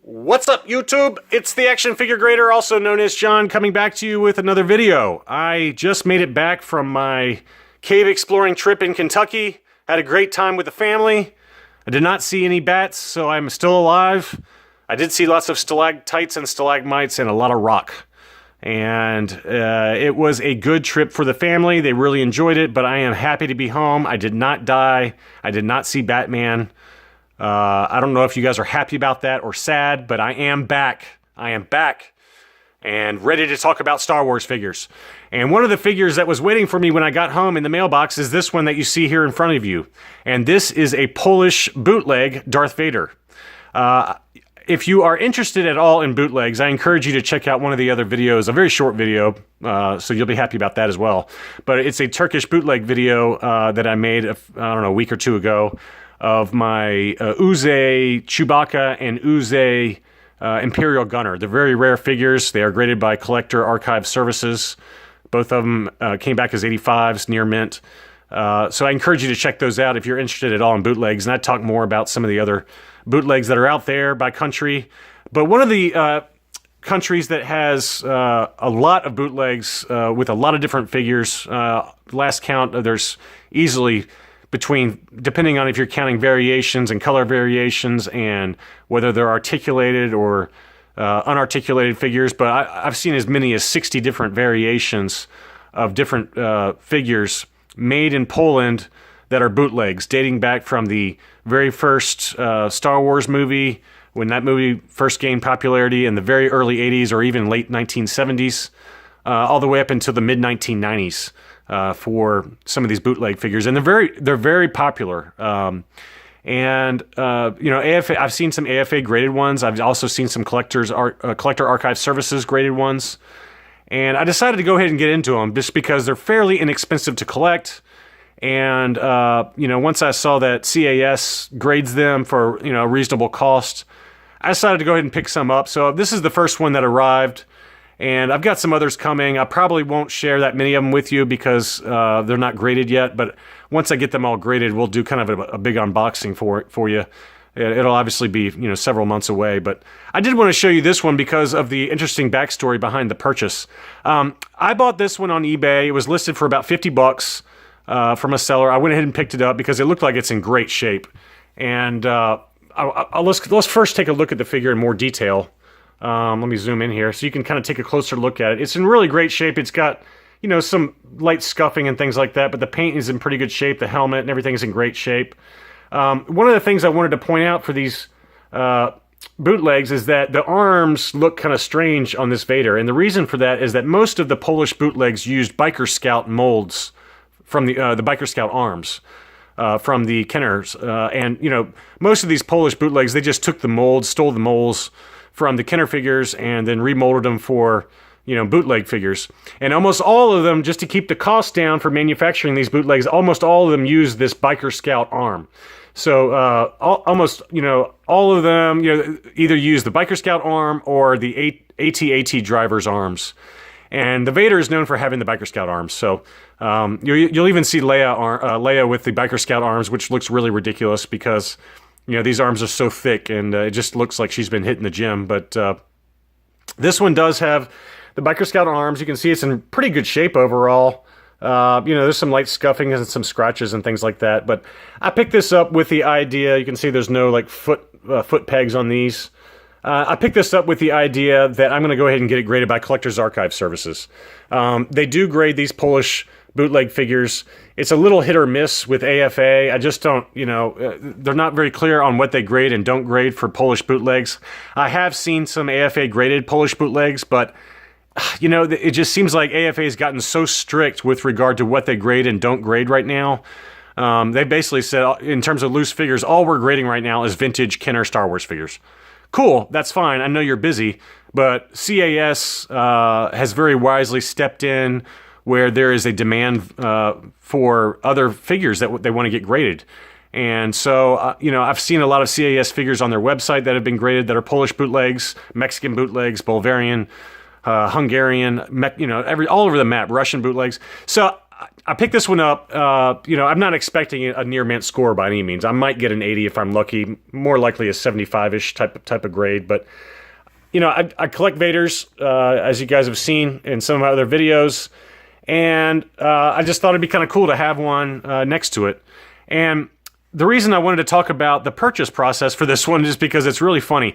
What's up, YouTube? It's the Action Figure Grader, also known as John, coming back to you with another video. I just made it back from my cave exploring trip in Kentucky. Had a great time with the family. I did not see any bats, so I'm still alive. I did see lots of stalactites and stalagmites and a lot of rock. And it was a good trip for the family. They really enjoyed it, but I am happy to be home. I did not die. I did not see Batman. I don't know if you guys are happy about that or sad, but I am back. I am back and ready to talk about Star Wars figures. And one of the figures that was waiting for me when I got home in the mailbox is this one that you see here in front of you. And this is a Polish bootleg Darth Vader. If you are interested at all in bootlegs, I encourage you to check out one of the other videos, a very short video, so you'll be happy about that as well. But it's a Turkish bootleg video that I made, I don't know, a week or two ago, of my Uze Chewbacca and Uze Imperial Gunner. They're very rare figures. They are graded by Collector Archive Services. Both of them came back as 85s, near mint. So I encourage you to check those out if you're interested at all in bootlegs. And I talk more about some of the other bootlegs that are out there by country. But one of the countries that has a lot of bootlegs with a lot of different figures, last count, there's easily between, depending on if you're counting variations and color variations and whether they're articulated or unarticulated figures, but I've seen as many as 60 different variations of different figures made in Poland that are bootlegs, dating back from the very first Star Wars movie, when that movie first gained popularity in the very early 80s or even late 1970s, all the way up until the mid-1990s. For some of these bootleg figures, and they're very popular. AFA, I've seen some AFA graded ones. I've also seen some Collector Archive Services graded ones, and I decided to go ahead and get into them just because they're fairly inexpensive to collect. And once I saw that CAS grades them for a reasonable cost, I decided to go ahead and pick some up. So this is the first one that arrived. And I've got some others coming. I probably won't share that many of them with you because they're not graded yet. But once I get them all graded, we'll do kind of a big unboxing for you. It'll obviously be several months away. But I did want to show you this one because of the interesting backstory behind the purchase. I bought this one on eBay. It was listed for about $50 from a seller. I went ahead and picked it up because it looked like it's in great shape. And let's first take a look at the figure in more detail. Let me zoom in here so you can kind of take a closer look at it. It's in really great shape. It's got, some light scuffing and things like that, but the paint is in pretty good shape. The helmet and everything is in great shape. One of the things I wanted to point out for these bootlegs is that the arms look kind of strange on this Vader, and the reason for that is that most of the Polish bootlegs used Biker Scout molds from the Biker Scout arms. From the Kenners. Most of these Polish bootlegs, they just took the molds, stole the molds from the Kenner figures and then remolded them for, bootleg figures. And almost all of them, just to keep the cost down for manufacturing these bootlegs, almost all of them use this Biker Scout arm. So almost, all of them, either use the Biker Scout arm or the AT-AT driver's arms. And the Vader is known for having the Biker Scout arms. So you'll even see Leia with the Biker Scout arms, which looks really ridiculous because these arms are so thick and it just looks like she's been hitting the gym. But this one does have the Biker Scout arms. You can see it's in pretty good shape overall. There's some light scuffing and some scratches and things like that. But I picked this up with the idea, you can see there's no foot pegs on these. I picked this up with the idea that I'm going to go ahead and get it graded by Collector's Archive Services. They do grade these Polish bootleg figures. It's a little hit or miss with AFA. I just don't, they're not very clear on what they grade and don't grade for Polish bootlegs. I have seen some AFA graded Polish bootlegs, but it just seems like AFA has gotten so strict with regard to what they grade and don't grade right now. They basically said, in terms of loose figures, all we're grading right now is vintage Kenner Star Wars figures. Cool, that's fine. I know you're busy, but CAS has very wisely stepped in where there is a demand for other figures that they want to get graded. And so, I've seen a lot of CAS figures on their website that have been graded that are Polish bootlegs, Mexican bootlegs, Bulgarian, Hungarian, all over the map, Russian bootlegs. So I picked this one up. I'm not expecting a near mint score by any means. I might get an 80 if I'm lucky. More likely a 75-ish type of grade. But I collect Vaders, as you guys have seen in some of my other videos, and I just thought it'd be kind of cool to have one next to it. And the reason I wanted to talk about the purchase process for this one is because it's really funny.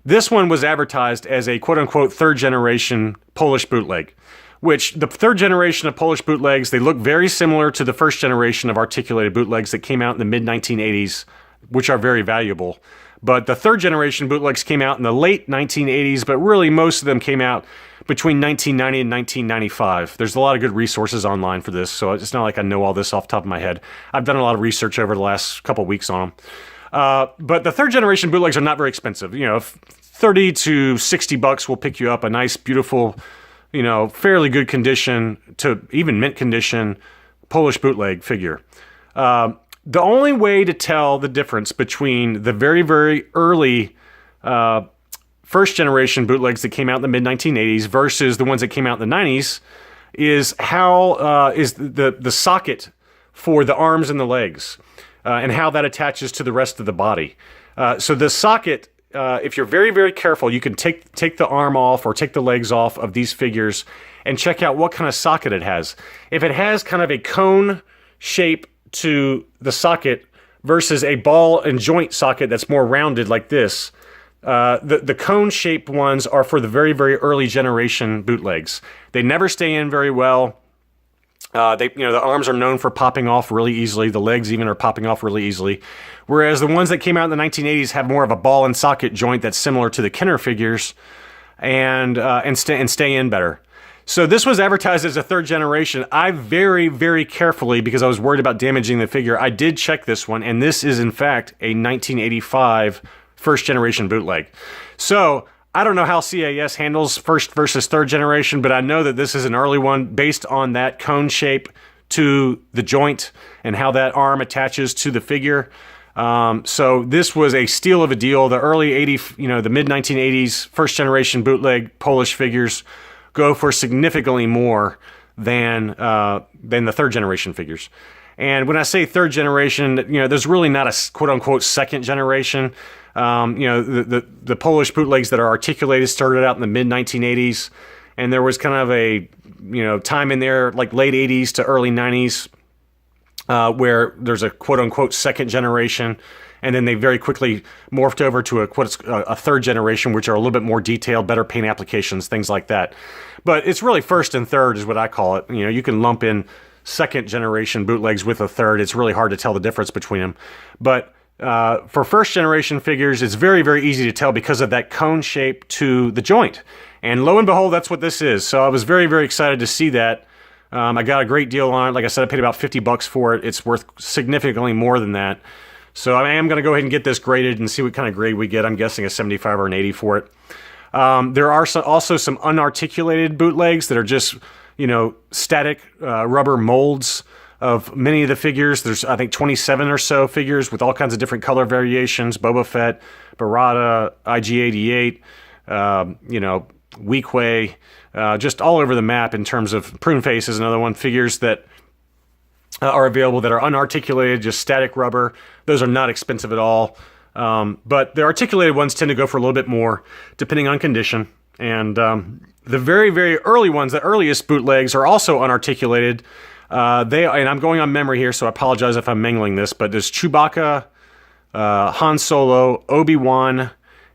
This one was advertised as a quote-unquote third-generation Polish bootleg, which the third generation of Polish bootlegs, they look very similar to the first generation of articulated bootlegs that came out in the mid-1980s, which are very valuable. But the third generation bootlegs came out in the late 1980s, but really most of them came out between 1990 and 1995. There's a lot of good resources online for this, so it's not like I know all this off the top of my head. I've done a lot of research over the last couple of weeks on them. But the third generation bootlegs are not very expensive. 30 to $60 will pick you up a nice, beautiful, fairly good condition to even mint condition Polish bootleg figure. The only way to tell the difference between the very, very early first generation bootlegs that came out in the mid-1980s versus the ones that came out in the 90s is how is the socket for the arms and the legs and how that attaches to the rest of the body. So the socket, if you're very, very careful, you can take the arm off or take the legs off of these figures and check out what kind of socket it has. If it has kind of a cone shape to the socket versus a ball and joint socket that's more rounded like this, the cone-shaped ones are for the very, very early generation bootlegs. They never stay in very well. The arms are known for popping off really easily. The legs even are popping off really easily. Whereas the ones that came out in the 1980s have more of a ball and socket joint that's similar to the Kenner figures and stay in better. So this was advertised as a third generation. I very, very carefully, because I was worried about damaging the figure, I did check this one, and this is in fact a 1985 first generation bootleg. So I don't know how CAS handles first versus third generation, but I know that this is an early one based on that cone shape to the joint and how that arm attaches to the figure. So this was a steal of a deal. The the mid 1980s first generation bootleg Polish figures go for significantly more than the third generation figures. And when I say third generation, there's really not a quote unquote second generation. The Polish bootlegs that are articulated started out in the mid 1980s, and there was kind of a time in there like late 80s to early 90s where there's a quote unquote second generation. And then they very quickly morphed over to a third generation, which are a little bit more detailed, better paint applications, things like that. But it's really first and third is what I call it. You can lump in second generation bootlegs with a third. It's really hard to tell the difference between them. But for first generation figures, it's very, very easy to tell because of that cone shape to the joint. And lo and behold, that's what this is. So I was very, very excited to see that. I got a great deal on it. Like I said, I paid about $50 for it. It's worth significantly more than that. So I am going to go ahead and get this graded and see what kind of grade we get. I'm guessing a 75 or an 80 for it. There are also some unarticulated bootlegs that are just, static rubber molds of many of the figures. There's, I think, 27 or so figures with all kinds of different color variations. Boba Fett, Barada, IG-88, Weequay, just all over the map in terms of Prune Face is another one. Figures that are available that are unarticulated, just static rubber. Those are not expensive at all. But the articulated ones tend to go for a little bit more, depending on condition. And the very, very early ones, the earliest bootlegs, are also unarticulated. And I'm going on memory here, so I apologize if I'm mangling this, but there's Chewbacca, Han Solo, Obi-Wan,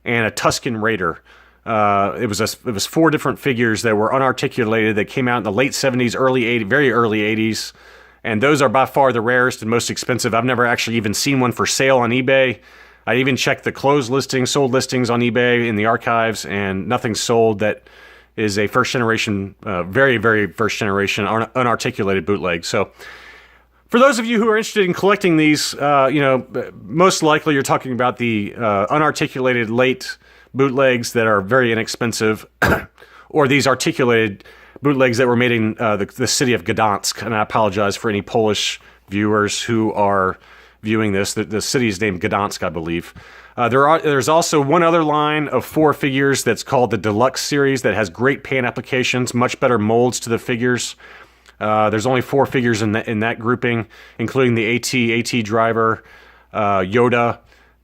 and a Tusken Raider. It was 4 different figures that were unarticulated that came out in the late 70s, very early 80s. And those are by far the rarest and most expensive. I've never actually even seen one for sale on eBay. I even checked the sold listings on eBay in the archives, and nothing sold that is a first generation, very, very first generation unarticulated bootleg. So for those of you who are interested in collecting these, most likely you're talking about the unarticulated late bootlegs that are very inexpensive, or these articulated bootlegs that were made in the city of Gdansk. And I apologize for any Polish viewers who are viewing this. The city is named Gdansk, I believe. There's also one other line of 4 figures that's called the Deluxe series that has great paint applications, much better molds to the figures. There's only 4 figures in that grouping, including the AT driver, Yoda,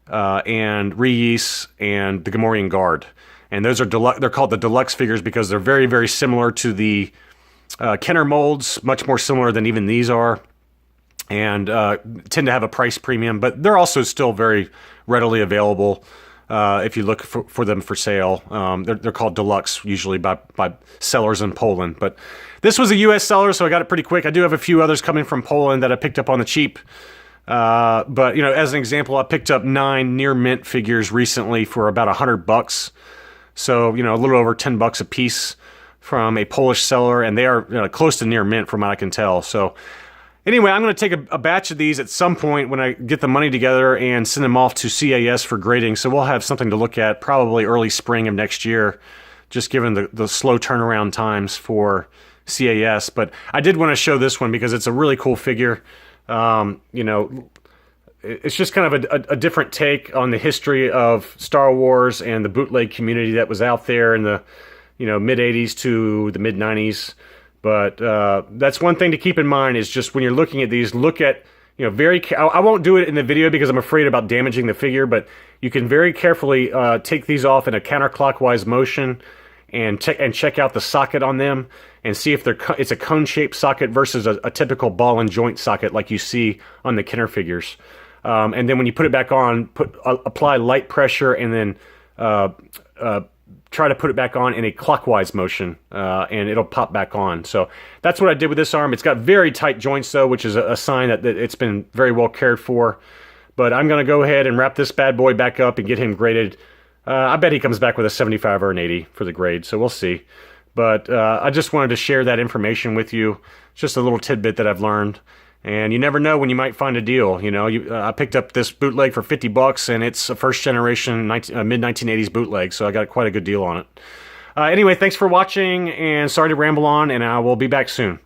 and Reese, and the Gamorrean Guard. And those are they're called the deluxe figures because they're very, very similar to the Kenner molds, much more similar than even these are, and tend to have a price premium, but they're also still very readily available if you look for them for sale. They're called deluxe usually by sellers in Poland, but this was a U.S. seller, so I got it pretty quick. I do have a few others coming from Poland that I picked up on the cheap. But, you know, as an example, I picked up 9 near mint figures recently for about $100. So, you know, a little over $10 a piece from a Polish seller, and they are, you know, close to near mint from what I can tell. So anyway, I'm going to take a batch of these at some point when I get the money together and send them off to CAS for grading. So we'll have something to look at probably early spring of next year, just given the slow turnaround times for CAS. But I did want to show this one because it's a really cool figure. You know, it's just kind of a different take on the history of Star Wars and the bootleg community that was out there in the, you know, mid 80s to the mid 90s. But that's one thing to keep in mind is just when you're looking at these, look at, you know, I won't do it in the video because I'm afraid about damaging the figure, but you can very carefully take these off in a counterclockwise motion and check out the socket on them and see if it's a cone-shaped socket versus a typical ball and joint socket like you see on the Kenner figures. And then when you put it back on, apply light pressure and then try to put it back on in a clockwise motion, and it'll pop back on. So that's what I did with this arm. It's got very tight joints though, which is a sign that it's been very well cared for. But I'm going to go ahead and wrap this bad boy back up and get him graded. I bet he comes back with a 75 or an 80 for the grade, so we'll see. But I just wanted to share that information with you. It's just a little tidbit that I've learned. And you never know when you might find a deal. You know, I picked up this bootleg for $50, and it's a first-generation mid-1980s bootleg, so I got quite a good deal on it. Anyway, thanks for watching, and sorry to ramble on, and I will be back soon.